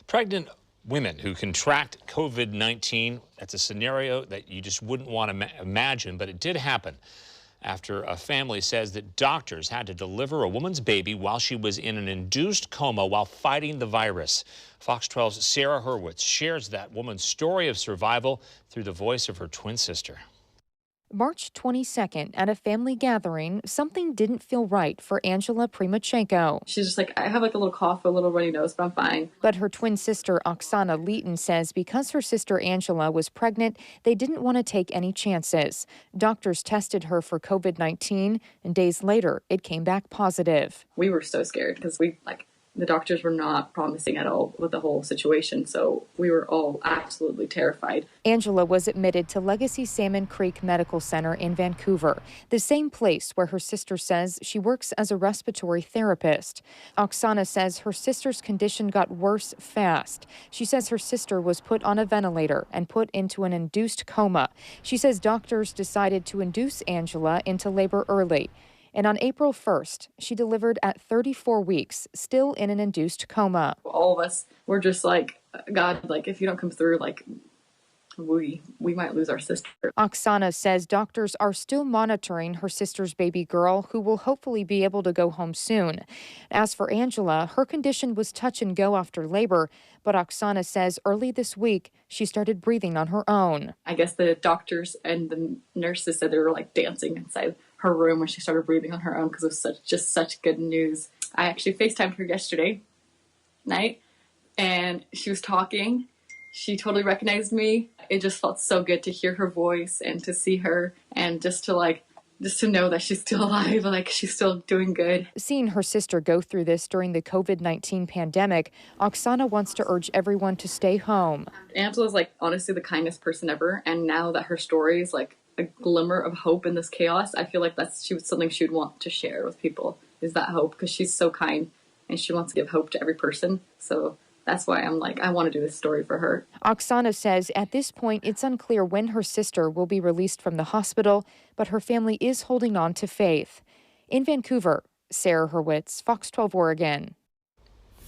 Pregnant women who contract COVID-19, that's a scenario that you just wouldn't want to imagine, but it did happen after a family says that doctors had to deliver a woman's baby while she was in an induced coma while fighting the virus. Fox 12's Sarah Hurwitz shares that woman's story of survival through the voice of her twin sister. March 22nd, at a family gathering, something didn't feel right for Angela Primachenko. She's just like, I have like a little cough, a little runny nose, but I'm fine. But her twin sister, Oksana Leeton, says because her sister Angela was pregnant, they didn't want to take any chances. Doctors tested her for COVID-19, and days later, it came back positive. We were so scared because the doctors were not promising at all with the whole situation, so we were all absolutely terrified. Angela was admitted to Legacy Salmon Creek Medical Center in Vancouver, the same place where her sister says she works as a respiratory therapist. Oksana says her sister's condition got worse fast. She says her sister was put on a ventilator and put into an induced coma. She says doctors decided to induce Angela into labor early. And on April 1st, she delivered at 34 weeks, still in an induced coma. All of us were just like, God, if you don't come through, we might lose our sister. Oksana says doctors are still monitoring her sister's baby girl, who will hopefully be able to go home soon. As for Angela, her condition was touch and go after labor, but Oksana says early this week, she started breathing on her own. I guess the doctors and the nurses said they were dancing inside her room when she started breathing on her own because it was such good news. I actually FaceTimed her yesterday night, and she was talking. She totally recognized me. It just felt so good to hear her voice and to see her and just to know that she's still alive, she's still doing good. Seeing her sister go through this during the COVID-19 pandemic, Oksana wants to urge everyone to stay home. Angela's honestly the kindest person ever, and now that her story is a glimmer of hope in this chaos, I feel like that's something she would want to share with people, is that hope, because she's so kind and she wants to give hope to every person. So that's why I'm I want to do this story for her. Oksana says at this point, it's unclear when her sister will be released from the hospital, but her family is holding on to faith. In Vancouver, Sarah Hurwitz, Fox 12 Oregon.